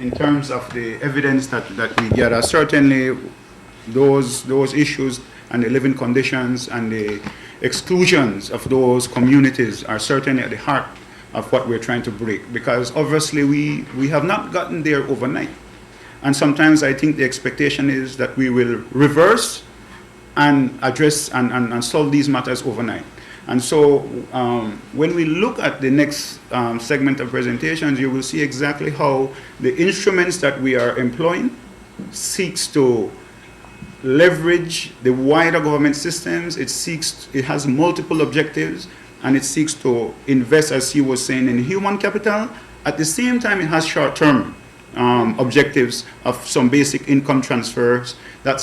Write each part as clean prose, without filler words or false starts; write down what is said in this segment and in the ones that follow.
in terms of the evidence that we gather, certainly those issues and the living conditions and the exclusions of those communities are certainly at the heart of what we're trying to break, because obviously we have not gotten there overnight. And sometimes I think the expectation is that we will reverse and address and solve these matters overnight. And so when we look at the next segment of presentations, you will see exactly how the instruments that we are employing seeks to leverage the wider government systems. It has multiple objectives, and it seeks to invest, as he was saying, in human capital. At the same time, it has short-term objectives of some basic income transfers. That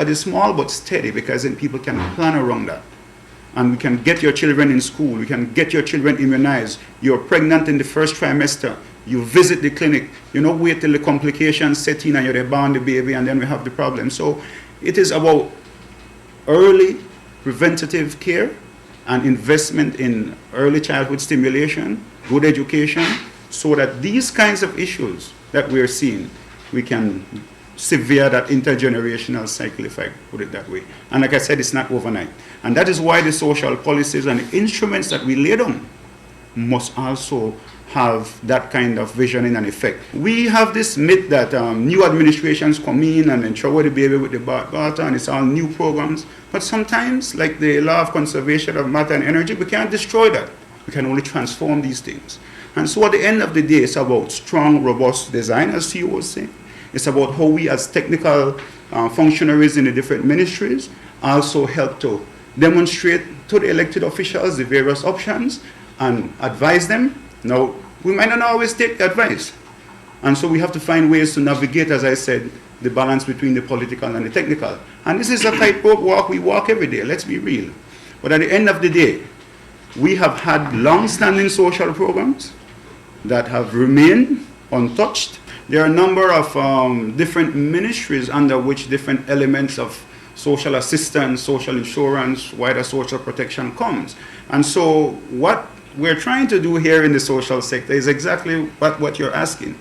is small but steady, because then people can plan around that. And we can get your children in school, we can get your children immunized. You're pregnant in the first trimester, you visit the clinic, you don't wait till the complications set in and you're born the baby and then we have the problem. So it is about early preventative care and investment in early childhood stimulation, good education, so that these kinds of issues that we're seeing, we can sever that intergenerational cycle, if I put it that way. And like I said, it's not overnight. And that is why the social policies and the instruments that we lay down must also have that kind of visioning and effect. We have this myth that new administrations come in and then throw the baby with the bathwater and it's all new programs. But sometimes, like the law of conservation of matter and energy, we can't destroy that. We can only transform these things. And so at the end of the day, it's about strong, robust design, as CEO was saying. It's about how we as technical functionaries in the different ministries also help to demonstrate to the elected officials the various options and advise them. Now, we might not always take advice. And so we have to find ways to navigate, as I said, the balance between the political and the technical. And this is a tightrope walk we walk every day, let's be real. But at the end of the day, we have had long-standing social programs that have remained untouched. There are a number of different ministries under which different elements of social assistance, social insurance, wider social protection comes. And so what we're trying to do here in the social sector is exactly what you're asking,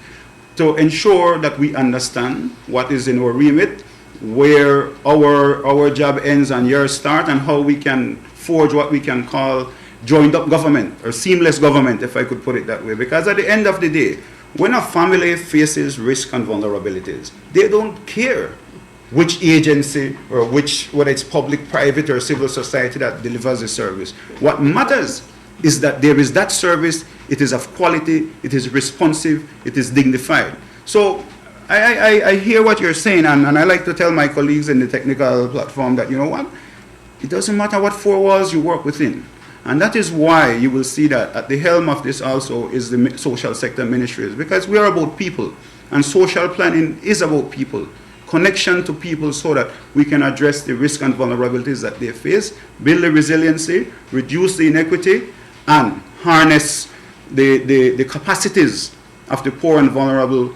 to ensure that we understand what is in our remit, where our job ends and yours start, and how we can forge what we can call joined up government, or seamless government, if I could put it that way. Because at the end of the day, when a family faces risk and vulnerabilities, they don't care which agency or whether it's public, private, or civil society that delivers the service. What matters is that there is that service, it is of quality, it is responsive, it is dignified. So I hear what you're saying, and I like to tell my colleagues in the technical platform that, you know what, it doesn't matter what four walls you work within. And that is why you will see that at the helm of this also is the social sector ministries, because we are about people, and social planning is about people, connection to people, so that we can address the risk and vulnerabilities that they face, build the resiliency, reduce the inequity, and harness the capacities of the poor and vulnerable